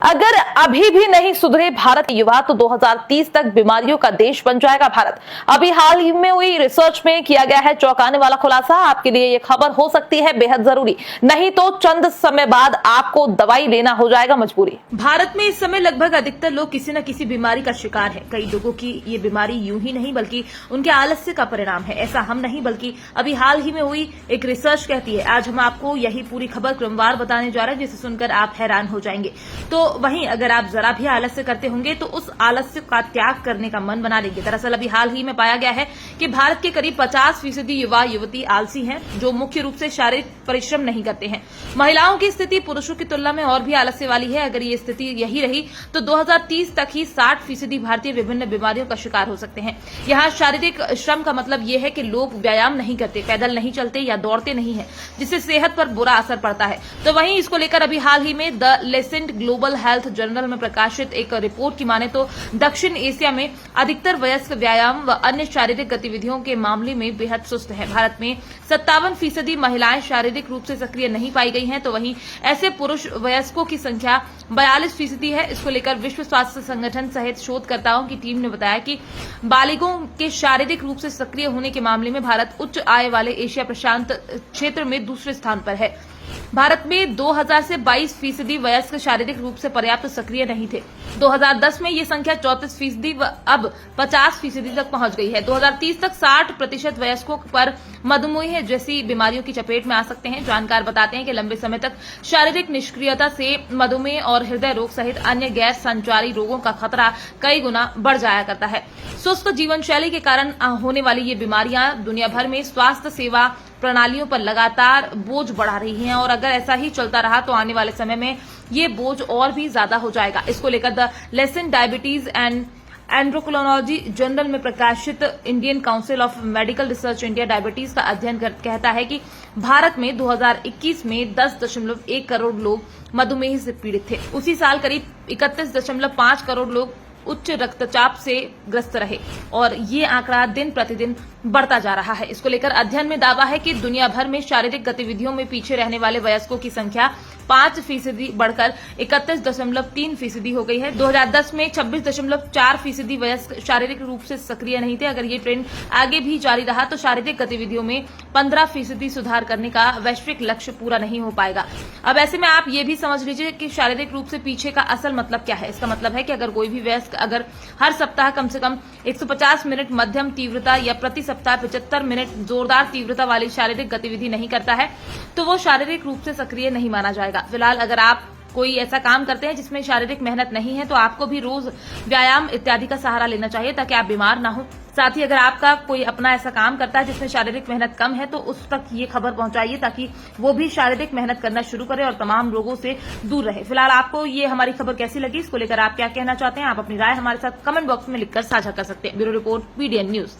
अगर अभी भी नहीं सुधरे भारत युवा तो 2030 तक बीमारियों का देश बन जाएगा भारत। अभी हाल ही में हुई रिसर्च में किया गया है चौंकाने वाला खुलासा। आपके लिए ये खबर हो सकती है बेहद जरूरी, नहीं तो चंद समय बाद आपको दवाई लेना हो जाएगा मजबूरी। भारत में इस समय लगभग अधिकतर लोग किसी न किसी बीमारी का शिकार है। कई लोगों की ये बीमारी यूं ही नहीं बल्कि उनके आलस्य का परिणाम है। ऐसा हम नहीं बल्कि अभी हाल ही में हुई एक रिसर्च कहती है। आज हम आपको यही पूरी खबर क्रमवार बताने जा रहे हैं, जिसे सुनकर आप हैरान हो जाएंगे। तो वहीं अगर आप जरा भी आलस्य करते होंगे तो उस आलस्य का त्याग करने का मन बना लेंगे। दरअसल अभी हाल ही में पाया गया है कि भारत के करीब 50% युवा युवती आलसी हैं, जो मुख्य रूप से शारीरिक परिश्रम नहीं करते हैं। महिलाओं की स्थिति पुरुषों की तुलना में और भी आलस्य वाली है। अगर ये स्थिति यही रही तो 2030 तक ही 60% भारतीय विभिन्न बीमारियों का शिकार हो सकते हैं। यहाँ शारीरिक श्रम का मतलब ये है कि लोग व्यायाम नहीं करते, पैदल नहीं चलते या दौड़ते नहीं है, जिससे सेहत पर बुरा असर पड़ता है। तो वहीं इसको लेकर अभी हाल ही में the Lancet global health journal में प्रकाशित एक रिपोर्ट की माने तो दक्षिण एशिया में अधिकतर वयस्क व्यायाम व अन्य शारीरिक गतिविधियों के मामले में बेहद सुस्त है। भारत में 57% महिलाएं शारीरिक रूप से सक्रिय नहीं पाई गई हैं, तो वहीं ऐसे पुरुष वयस्कों की संख्या 42% है। इसको लेकर विश्व स्वास्थ्य संगठन सहित शोधकर्ताओं की टीम ने बताया कि बालिगों के शारीरिक रूप से सक्रिय होने के मामले में भारत उच्च आय वाले एशिया प्रशांत क्षेत्र में दूसरे स्थान पर है। भारत में 2000 से 22% वयस्क शारीरिक रूप से पर्याप्त सक्रिय नहीं थे। 2010 में ये संख्या 34% व अब 50% तक पहुंच गई है। 2030 तक 60% वयस्कों पर मधुमेह जैसी बीमारियों की चपेट में आ सकते हैं। जानकार बताते हैं कि लंबे समय तक शारीरिक निष्क्रियता से मधुमेह और हृदय रोग सहित अन्य गैर संचारी रोगों का खतरा कई गुना बढ़ जाया करता है। स्वस्थ जीवन शैली के कारण होने वाली ये बीमारियां दुनिया भर में स्वास्थ्य सेवा प्रणालियों पर लगातार बोझ बढ़ा रही हैं, और अगर ऐसा ही चलता रहा तो आने वाले समय में ये बोझ और भी ज्यादा हो जाएगा। इसको लेकर the Lancet diabetes and endocrinology journal में प्रकाशित Indian Council of Medical Research India diabetes का अध्ययन कहता है कि भारत में 2021 में 10.1 करोड़ लोग मधुमेह से पीड़ित थे। उसी साल करीब 31.5 करोड़ लोग उच्च रक्तचाप से ग्रस्त रहे, और ये आंकड़ा दिन प्रतिदिन बढ़ता जा रहा है। इसको लेकर अध्ययन में दावा है कि दुनिया भर में शारीरिक गतिविधियों में पीछे रहने वाले वयस्कों की संख्या 5% बढ़कर 31.3% हो गई है। 2010 में 26.4% वयस्क शारीरिक रूप से सक्रिय नहीं थे। अगर ये ट्रेंड आगे भी जारी रहा तो शारीरिक गतिविधियों में 15% सुधार करने का वैश्विक लक्ष्य पूरा नहीं हो पाएगा। अब ऐसे में आप ये भी समझ लीजिए कि शारीरिक रूप से पीछे का असल मतलब क्या है। इसका मतलब है कि अगर कोई भी वयस्क अगर हर सप्ताह कम से कम 150 मिनट मध्यम तीव्रता या प्रति सप्ताह 75 मिनट जोरदार तीव्रता वाली शारीरिक गतिविधि नहीं करता है तो वो शारीरिक रूप से सक्रिय नहीं माना जाएगा। फिलहाल अगर आप कोई ऐसा काम करते हैं जिसमें शारीरिक मेहनत नहीं है तो आपको भी रोज व्यायाम इत्यादि का सहारा लेना चाहिए ताकि आप बीमार ना हो। साथ ही अगर आपका कोई अपना ऐसा काम करता है जिसमें शारीरिक मेहनत कम है तो उस तक ये खबर पहुंचाइए ताकि वो भी शारीरिक मेहनत करना शुरू करे और तमाम रोगों से दूर रहे। फिलहाल आपको ये हमारी खबर कैसी लगी, इसको लेकर आप क्या कहना चाहते हैं, आप अपनी राय हमारे साथ कमेंट बॉक्स में लिखकर साझा कर सकते हैं। Bureau report, BDN news.